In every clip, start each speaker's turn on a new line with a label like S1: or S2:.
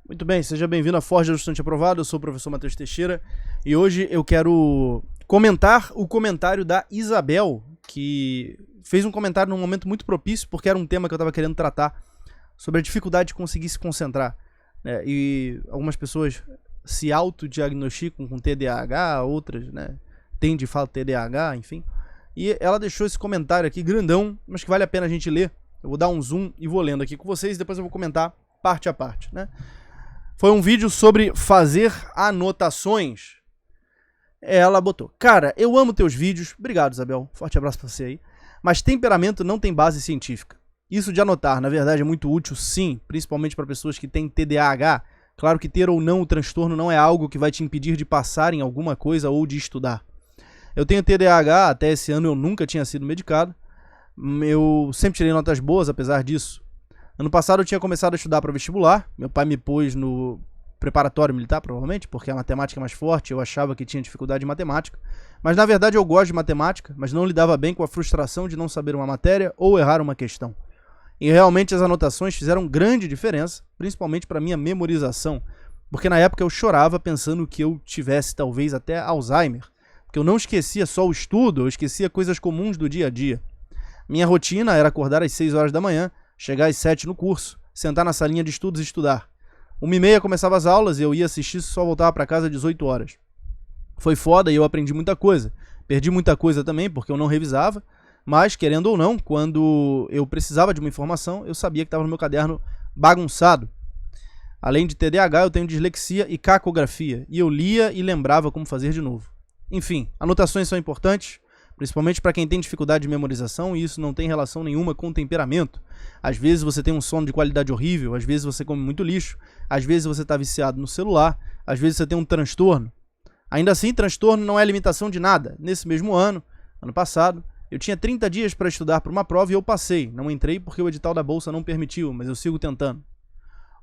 S1: Muito bem, seja bem-vindo a Forja do Estudante Aprovado, eu sou o professor Matheus Teixeira e hoje eu quero comentar o comentário da Isabel, que fez um comentário num momento muito propício, porque era um tema que eu estava querendo tratar, sobre a dificuldade de conseguir se concentrar, né? E algumas pessoas se autodiagnosticam com TDAH, outras, né, têm de fato TDAH, enfim. E ela deixou esse comentário aqui grandão, mas que vale a pena a gente ler. Eu vou dar um zoom e vou lendo aqui com vocês, depois eu vou comentar parte a parte, né? Foi um vídeo sobre fazer anotações. Ela botou: cara, eu amo teus vídeos. Obrigado, Isabel. Forte abraço pra você aí. Mas temperamento não tem base científica. Isso de anotar, na verdade, é muito útil, sim, principalmente para pessoas que têm TDAH. Claro que ter ou não o transtorno não é algo que vai te impedir de passar em alguma coisa ou de estudar. Eu tenho TDAH, até esse ano eu nunca tinha sido medicado. Eu sempre tirei notas boas, apesar disso. Ano passado eu tinha começado a estudar para vestibular. Meu pai me pôs no preparatório militar, provavelmente, porque a matemática é mais forte. Eu achava que tinha dificuldade em matemática. Mas na verdade eu gosto de matemática, mas não lidava bem com a frustração de não saber uma matéria ou errar uma questão. E realmente as anotações fizeram grande diferença, principalmente para minha memorização. Porque na época eu chorava pensando que eu tivesse talvez até Alzheimer. Porque eu não esquecia só o estudo, eu esquecia coisas comuns do dia a dia. Minha rotina era acordar às 6 horas da manhã, chegar às 7 no curso, sentar na salinha de estudos e estudar. 1h30 começava as aulas e eu ia assistir e só voltava para casa às 18 horas. Foi foda e eu aprendi muita coisa. Perdi muita coisa também porque eu não revisava, mas, querendo ou não, quando eu precisava de uma informação, eu sabia que estava no meu caderno bagunçado. Além de TDAH, eu tenho dislexia e cacografia, e eu lia e lembrava como fazer de novo. Enfim, anotações são importantes, principalmente para quem tem dificuldade de memorização, e isso não tem relação nenhuma com temperamento. Às vezes você tem um sono de qualidade horrível, às vezes você come muito lixo, às vezes você está viciado no celular, às vezes você tem um transtorno. Ainda assim, transtorno não é limitação de nada. Nesse mesmo ano passado, eu tinha 30 dias para estudar para uma prova e eu passei. Não entrei porque o edital da bolsa não permitiu, mas eu sigo tentando.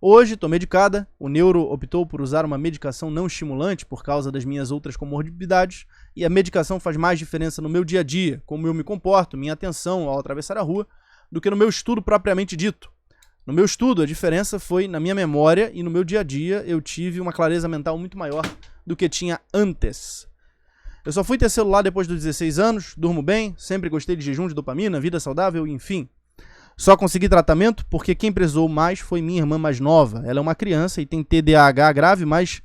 S1: Hoje, estou medicada, o neuro optou por usar uma medicação não estimulante por causa das minhas outras comorbidades, e a medicação faz mais diferença no meu dia a dia, como eu me comporto, minha atenção ao atravessar a rua, do que no meu estudo propriamente dito. No meu estudo, a diferença foi na minha memória, e no meu dia a dia eu tive uma clareza mental muito maior do que tinha antes. Eu só fui ter celular depois dos 16 anos, durmo bem, sempre gostei de jejum de dopamina, vida saudável, enfim. Só consegui tratamento porque quem precisou mais foi minha irmã mais nova. Ela é uma criança e tem TDAH grave, mas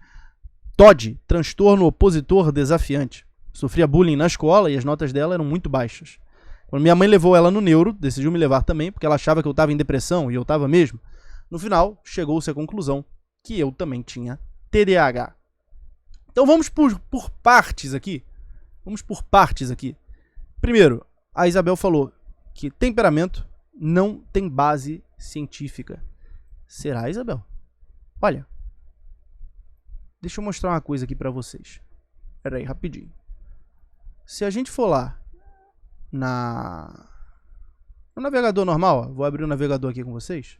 S1: TOD, transtorno opositor desafiante. Sofria bullying na escola e as notas dela eram muito baixas. Quando minha mãe levou ela no neuro, decidiu me levar também, porque ela achava que eu estava em depressão, e eu estava mesmo. No final, chegou-se à conclusão que eu também tinha TDAH. Então vamos por partes aqui. Primeiro, a Isabel falou que temperamento não tem base científica. Será, Isabel? Olha, deixa eu mostrar uma coisa aqui pra vocês. Pera aí, rapidinho. Se a gente for lá no navegador normal, ó, vou abrir o navegador aqui com vocês.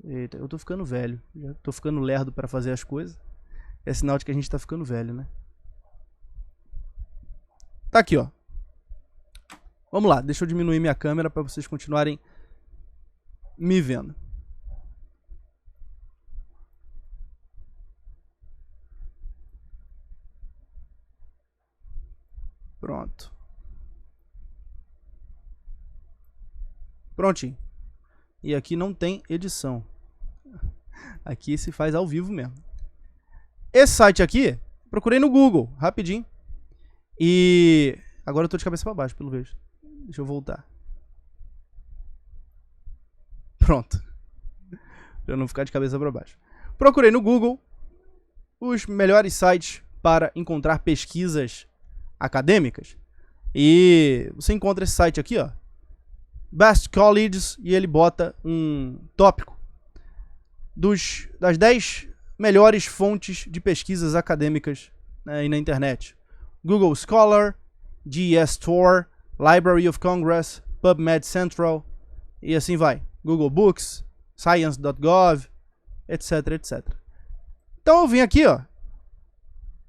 S1: Eita, eu tô ficando velho. Já tô ficando lerdo para fazer as coisas. É sinal de que a gente tá ficando velho, né? Tá aqui, ó. Vamos lá, deixa eu diminuir minha câmera para vocês continuarem me vendo. Pronto. Prontinho. E aqui não tem edição. Aqui se faz ao vivo mesmo. Esse site aqui, procurei no Google, rapidinho. E agora eu tô de cabeça para baixo, pelo visto. Deixa eu voltar. Pronto. Pra eu não ficar de cabeça para baixo. Procurei no Google os melhores sites para encontrar pesquisas acadêmicas. E você encontra esse site aqui, ó. Best Colleges, e ele bota um tópico das 10 melhores fontes de pesquisas acadêmicas, né, aí na internet. Google Scholar, GSTOR, Library of Congress, PubMed Central, e assim vai. Google Books, Science.gov, etc, etc. Então eu vim aqui, ó.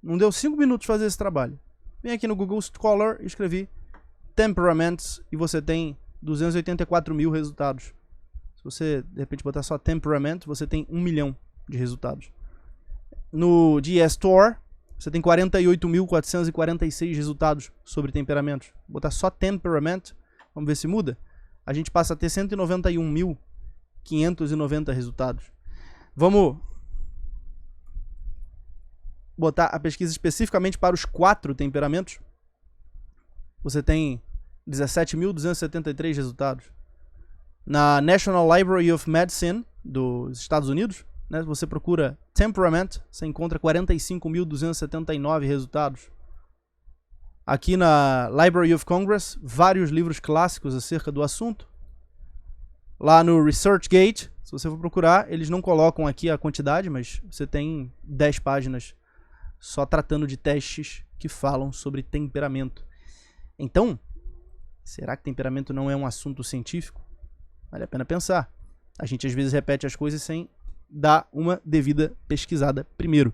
S1: Não deu 5 minutos fazer esse trabalho. Vim aqui no Google Scholar e escrevi Temperaments, e você tem 284 mil resultados. Se você, de repente, botar só temperament, você tem 1 milhão de resultados. No GSTOR, você tem 48.446 resultados sobre temperamentos. Vou botar só temperament, vamos ver se muda. A gente passa a ter 191.590 resultados. Vamos botar a pesquisa especificamente para os 4 temperamentos. Você tem 17.273 resultados. Na National Library of Medicine dos Estados Unidos, né, você procura temperament, você encontra 45.279 resultados. Aqui na Library of Congress, vários livros clássicos acerca do assunto. Lá no ResearchGate, se você for procurar, eles não colocam aqui a quantidade, mas você tem 10 páginas só tratando de testes que falam sobre temperamento. Então, será que temperamento não é um assunto científico? Vale a pena pensar. A gente às vezes repete as coisas sem dar uma devida pesquisada primeiro.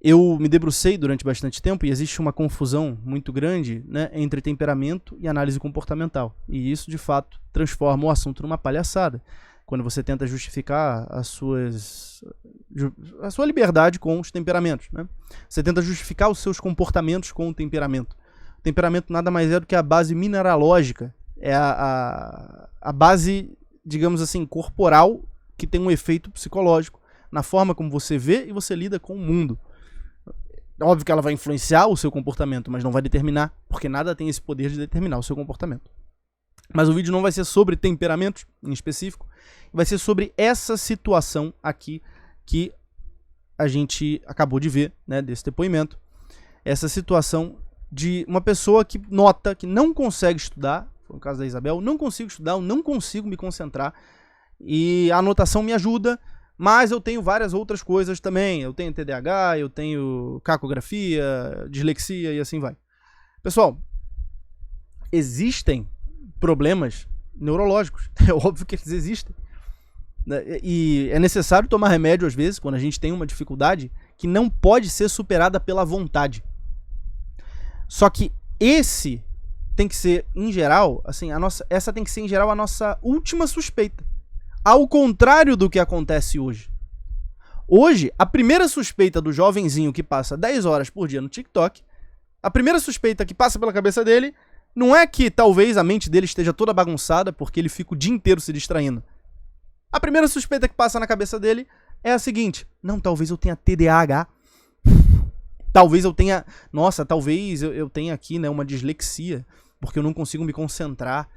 S1: Eu me debrucei durante bastante tempo e existe uma confusão muito grande, né, entre temperamento e análise comportamental. E isso, de fato, transforma o assunto numa palhaçada. Quando você tenta justificar a sua liberdade com os temperamentos, né? Você tenta justificar os seus comportamentos com o temperamento. O temperamento nada mais é do que a base mineralógica. É a base, digamos assim, corporal, que tem um efeito psicológico na forma como você vê e você lida com o mundo. Óbvio que ela vai influenciar o seu comportamento, mas não vai determinar, porque nada tem esse poder de determinar o seu comportamento. Mas o vídeo não vai ser sobre temperamentos em específico, vai ser sobre essa situação aqui que a gente acabou de ver, né, desse depoimento. Essa situação de uma pessoa que nota que não consegue estudar, foi o caso da Isabel, não consigo estudar, eu não consigo me concentrar, e a anotação me ajuda, mas eu tenho várias outras coisas também. Eu tenho TDAH, eu tenho cacografia, dislexia e assim vai. Pessoal, existem problemas neurológicos. É óbvio que eles existem. E é necessário tomar remédio às vezes, quando a gente tem uma dificuldade que não pode ser superada pela vontade. Só que esse tem que ser, em geral, assim, essa tem que ser, em geral, a nossa última suspeita. Ao contrário do que acontece hoje. Hoje, a primeira suspeita do jovenzinho que passa 10 horas por dia no TikTok, a primeira suspeita que passa pela cabeça dele, não é que talvez a mente dele esteja toda bagunçada porque ele fica o dia inteiro se distraindo. A primeira suspeita que passa na cabeça dele é a seguinte: não, talvez eu tenha TDAH. Talvez eu tenha... Nossa, talvez eu tenha aqui, né, uma dislexia, porque eu não consigo me concentrar.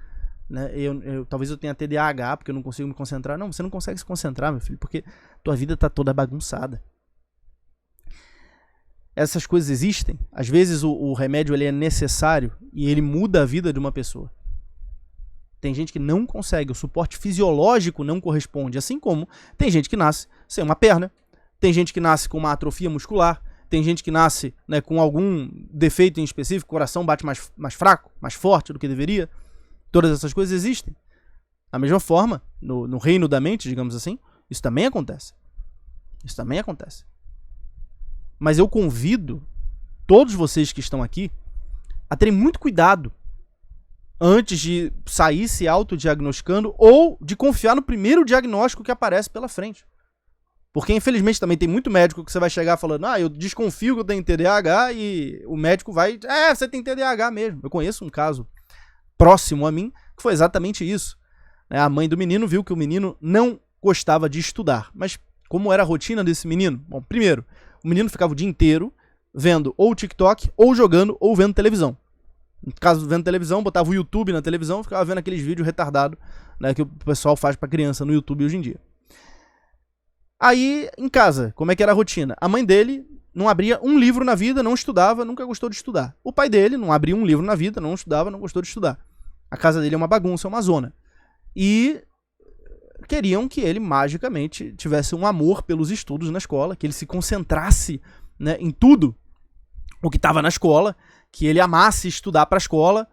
S1: Né? Talvez eu tenha TDAH, porque eu não consigo me concentrar. Não, você não consegue se concentrar, meu filho, porque tua vida tá toda bagunçada. Essas coisas existem. Às vezes o remédio ele é necessário e ele muda a vida de uma pessoa. Tem gente que não consegue, o suporte fisiológico não corresponde. Assim como tem gente que nasce sem uma perna, tem gente que nasce com uma atrofia muscular, tem gente que nasce, né, com algum defeito em específico, o coração bate mais fraco, mais forte do que deveria. Todas essas coisas existem. Da mesma forma, no reino da mente, digamos assim, isso também acontece. Isso também acontece. Mas eu convido todos vocês que estão aqui a terem muito cuidado antes de sair se autodiagnosticando ou de confiar no primeiro diagnóstico que aparece pela frente. Porque, infelizmente, também tem muito médico que você vai chegar falando: eu desconfio que eu tenho TDAH, e o médico vai... você tem TDAH mesmo. Eu conheço um caso próximo a mim que foi exatamente isso. A mãe do menino viu que o menino não gostava de estudar. Mas como era a rotina desse menino? Bom, primeiro, o menino ficava o dia inteiro vendo ou TikTok, ou jogando, ou vendo televisão. No caso, vendo televisão, botava o YouTube na televisão, ficava vendo aqueles vídeos retardados, né, que o pessoal faz pra criança no YouTube hoje em dia. Aí, em casa, como é que era a rotina? A mãe dele não abria um livro na vida, não estudava, nunca gostou de estudar. O pai dele não abria um livro na vida, não estudava, não gostou de estudar. A casa dele é uma bagunça, é uma zona. E queriam que ele, magicamente, tivesse um amor pelos estudos na escola, que ele se concentrasse, né, em tudo o que estava na escola, que ele amasse estudar para a escola.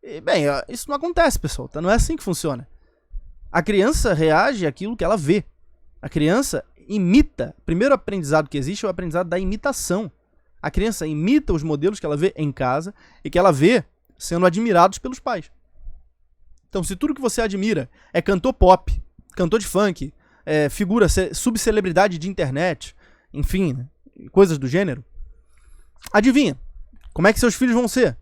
S1: E, bem, isso não acontece, pessoal, tá? Não é assim que funciona. A criança reage àquilo que ela vê. A criança imita. O primeiro aprendizado que existe é o aprendizado da imitação. A criança imita os modelos que ela vê em casa e que ela vê sendo admirados pelos pais. Então, se tudo que você admira é cantor pop, cantor de funk, figura, subcelebridade de internet, enfim, né, coisas do gênero, adivinha, como é que seus filhos vão ser?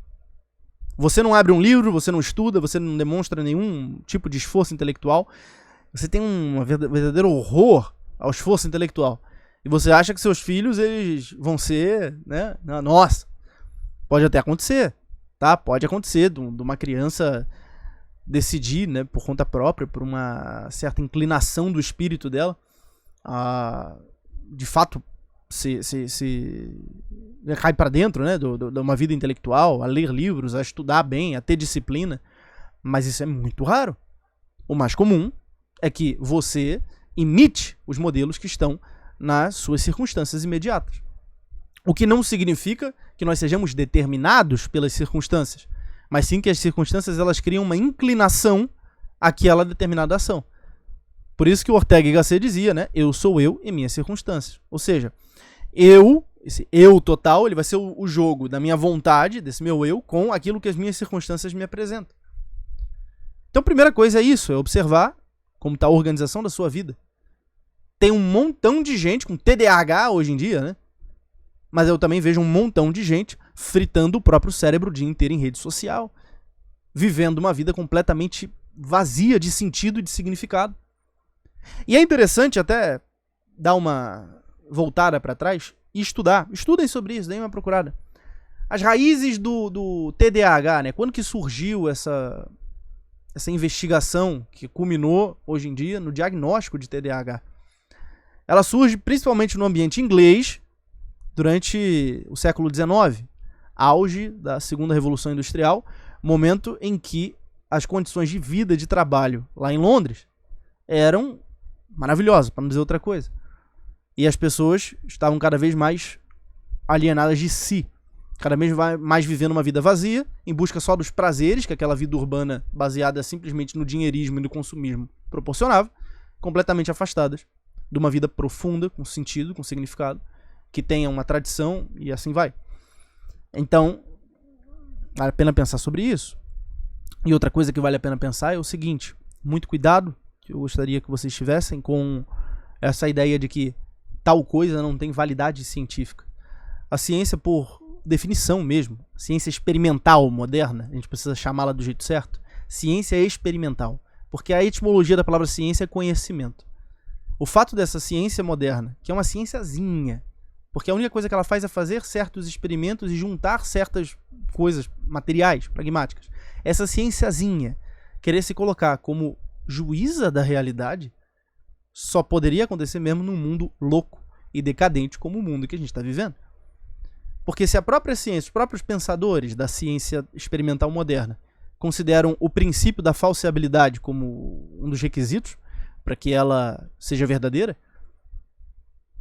S1: Você não abre um livro, você não estuda, você não demonstra nenhum tipo de esforço intelectual, você tem um verdadeiro horror ao esforço intelectual. E você acha que seus filhos, eles vão ser, né? Nossa, pode até acontecer, tá? Pode acontecer de uma criança decidir, né, por conta própria, por uma certa inclinação do espírito dela, de fato, se cai para dentro, né, de uma vida intelectual, a ler livros, a estudar bem, a ter disciplina. Mas isso é muito raro. O mais comum é que você imite os modelos que estão nas suas circunstâncias imediatas. O que não significa que nós sejamos determinados pelas circunstâncias, mas sim que as circunstâncias elas criam uma inclinação àquela determinada ação. Por isso que o Ortega y Gasset dizia, né, eu sou eu e minhas circunstâncias. Ou seja, esse eu total, ele vai ser o jogo da minha vontade, desse meu eu, com aquilo que as minhas circunstâncias me apresentam. Então, a primeira coisa é isso, é observar como está a organização da sua vida. Tem um montão de gente com TDAH hoje em dia, né? Mas eu também vejo um montão de gente fritando o próprio cérebro o dia inteiro em rede social, vivendo uma vida completamente vazia de sentido e de significado. E é interessante até dar uma voltada para trás e estudar. Estudem sobre isso, deem uma procurada. As raízes do TDAH, né? Quando que surgiu essa investigação que culminou hoje em dia no diagnóstico de TDAH? Ela surge principalmente no ambiente inglês durante o século XIX, auge da segunda revolução industrial, momento em que as condições de vida e de trabalho lá em Londres eram maravilhosas, para não dizer outra coisa. E as pessoas estavam cada vez mais alienadas de si, cada vez mais vivendo uma vida vazia, em busca só dos prazeres que aquela vida urbana baseada simplesmente no dinheirismo e no consumismo proporcionava, completamente afastadas de uma vida profunda, com sentido, com significado, que tenha uma tradição e assim vai. Então, vale a pena pensar sobre isso. E outra coisa que vale a pena pensar é o seguinte, muito cuidado, que eu gostaria que vocês tivessem com essa ideia de que tal coisa não tem validade científica. A ciência, por definição mesmo, ciência experimental moderna, a gente precisa chamá-la do jeito certo, ciência experimental, porque a etimologia da palavra ciência é conhecimento. O fato dessa ciência moderna, que é uma ciênciazinha, porque a única coisa que ela faz é fazer certos experimentos e juntar certas coisas materiais, pragmáticas. Essa ciênciazinha querer se colocar como juíza da realidade só poderia acontecer mesmo num mundo louco e decadente como o mundo que a gente está vivendo. Porque se a própria ciência, os próprios pensadores da ciência experimental moderna consideram o princípio da falseabilidade como um dos requisitos para que ela seja verdadeira,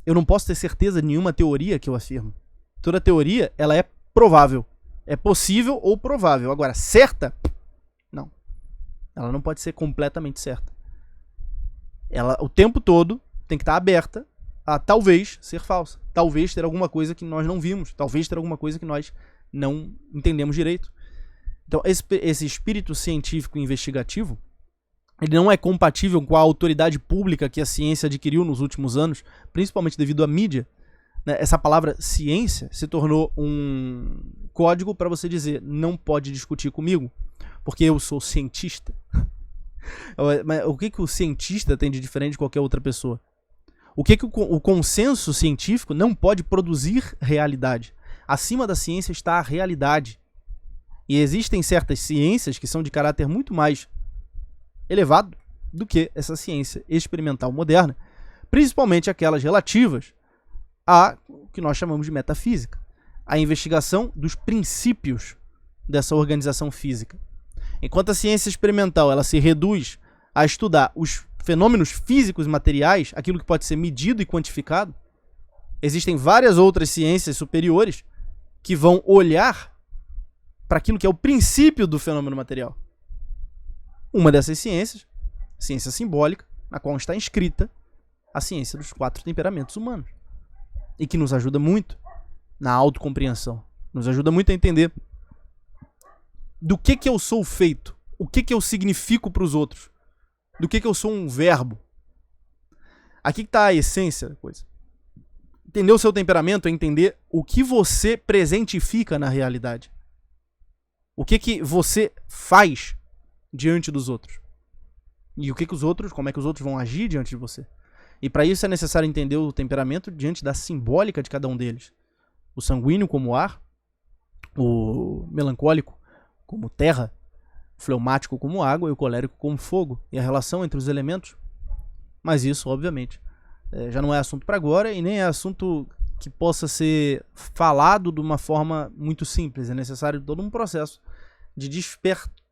S1: eu não posso ter certeza de nenhuma teoria que eu afirmo. Toda teoria, ela é provável. É possível ou provável. Agora, certa? Não. Ela não pode ser completamente certa. Ela, o tempo todo, tem que estar aberta a talvez ser falsa. Talvez ter alguma coisa que nós não vimos. Talvez ter alguma coisa que nós não entendemos direito. Então, esse espírito científico e investigativo, ele não é compatível com a autoridade pública que a ciência adquiriu nos últimos anos, principalmente devido à mídia. Essa palavra ciência se tornou um código para você dizer não pode discutir comigo, porque eu sou cientista. Mas o que o cientista tem de diferente de qualquer outra pessoa? O que o consenso científico não pode produzir realidade? Acima da ciência está a realidade. E existem certas ciências que são de caráter muito mais elevado do que essa ciência experimental moderna, principalmente aquelas relativas a o que nós chamamos de metafísica, a investigação dos princípios dessa organização física. Enquanto a ciência experimental ela se reduz a estudar os fenômenos físicos e materiais, aquilo que pode ser medido e quantificado, existem várias outras ciências superiores que vão olhar para aquilo que é o princípio do fenômeno material. Uma dessas ciências, ciência simbólica, na qual está inscrita a ciência dos 4 temperamentos humanos. E que nos ajuda muito na autocompreensão. Nos ajuda muito a entender do que eu sou feito. o que eu significo para os outros, do que eu sou um verbo. Aqui que tá a essência da coisa. Entender o seu temperamento é entender o que você presentifica na realidade. O que você faz diante dos outros. E o que os outros, como é que os outros vão agir diante de você. E para isso é necessário entender o temperamento diante da simbólica de cada um deles. O sanguíneo como ar, o melancólico como terra, o fleumático como água e o colérico como fogo. E a relação entre os elementos. Mas isso, obviamente, já não é assunto para agora e nem é assunto que possa ser falado de uma forma muito simples. É necessário todo um processo de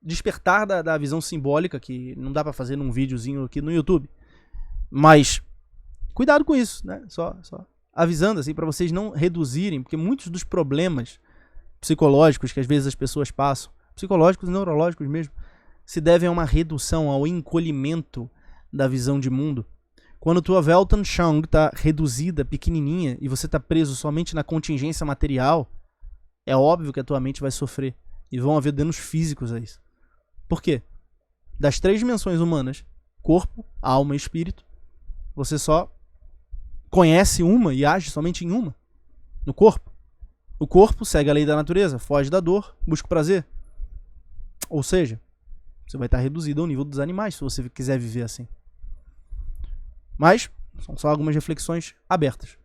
S1: despertar da visão simbólica, que não dá para fazer num videozinho aqui no YouTube. Mas cuidado com isso, né? Só avisando assim para vocês não reduzirem, porque muitos dos problemas psicológicos que às vezes as pessoas passam, psicológicos e neurológicos mesmo, se devem a uma redução, ao encolhimento da visão de mundo. Quando tua Weltanschauung está reduzida, pequenininha, e você está preso somente na contingência material, é óbvio que a tua mente vai sofrer. E vão haver danos físicos a isso. Por quê? Das 3 dimensões humanas, corpo, alma e espírito, você só conhece uma e age somente em uma. No corpo. O corpo segue a lei da natureza, foge da dor, busca o prazer. Ou seja, você vai estar reduzido ao nível dos animais, se você quiser viver assim. Mas são só algumas reflexões abertas.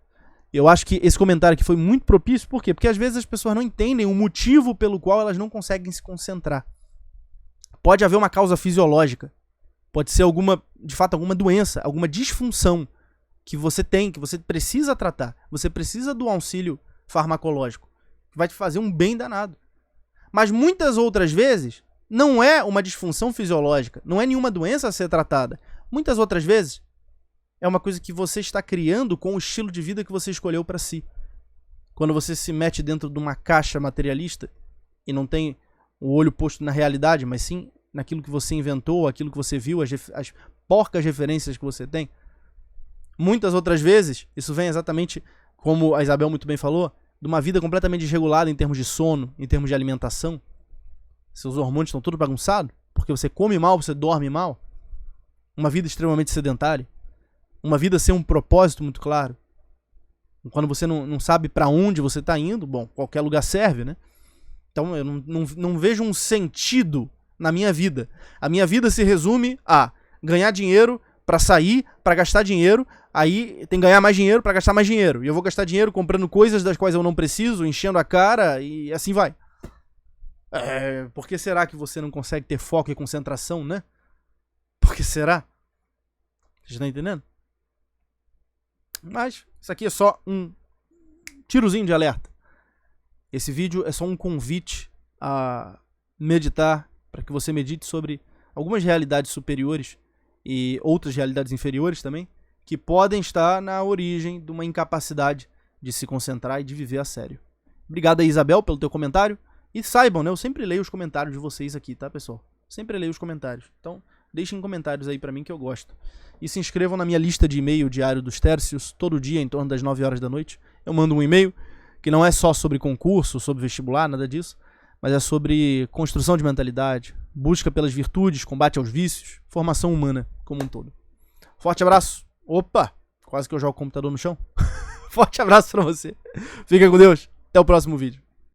S1: Eu acho que esse comentário aqui foi muito propício. Por quê? Porque às vezes as pessoas não entendem o motivo pelo qual elas não conseguem se concentrar. Pode haver uma causa fisiológica. Pode ser de fato, alguma doença, alguma disfunção que você tem, que você precisa tratar. Você precisa do auxílio farmacológico, que vai te fazer um bem danado. Mas muitas outras vezes não é uma disfunção fisiológica, não é nenhuma doença a ser tratada. Muitas outras vezes é uma coisa que você está criando com o estilo de vida que você escolheu para si. Quando você se mete dentro de uma caixa materialista e não tem o olho posto na realidade, mas sim naquilo que você inventou, aquilo que você viu, as porcas referências que você tem. Muitas outras vezes, isso vem exatamente, como a Isabel muito bem falou, de uma vida completamente desregulada em termos de sono, em termos de alimentação. Seus hormônios estão tudo bagunçados, porque você come mal, você dorme mal. Uma vida extremamente sedentária. Uma vida sem um propósito muito claro. Quando você não sabe para onde você está indo, bom, qualquer lugar serve, né? Então eu não vejo um sentido na minha vida. A minha vida se resume a ganhar dinheiro para sair, para gastar dinheiro, aí tem que ganhar mais dinheiro para gastar mais dinheiro. E eu vou gastar dinheiro comprando coisas das quais eu não preciso, enchendo a cara e assim vai. Por que será que você não consegue ter foco e concentração, né? Por que será? Você está entendendo? Mas isso aqui é só um tirozinho de alerta. Esse vídeo é só um convite a meditar, para que você medite sobre algumas realidades superiores e outras realidades inferiores também, que podem estar na origem de uma incapacidade de se concentrar e de viver a sério. Obrigado aí, Isabel, pelo teu comentário. E saibam, né, eu sempre leio os comentários de vocês aqui, tá, pessoal? Sempre leio os comentários. Então, deixem comentários aí pra mim que eu gosto. E se inscrevam na minha lista de e-mail diário dos Tércios, todo dia em torno das 9 horas da noite. Eu mando um e-mail que não é só sobre concurso, sobre vestibular, nada disso, mas é sobre construção de mentalidade, busca pelas virtudes, combate aos vícios, formação humana como um todo. Forte abraço. Opa, quase que eu jogo o computador no chão. Forte abraço pra você. Fica com Deus. Até o próximo vídeo.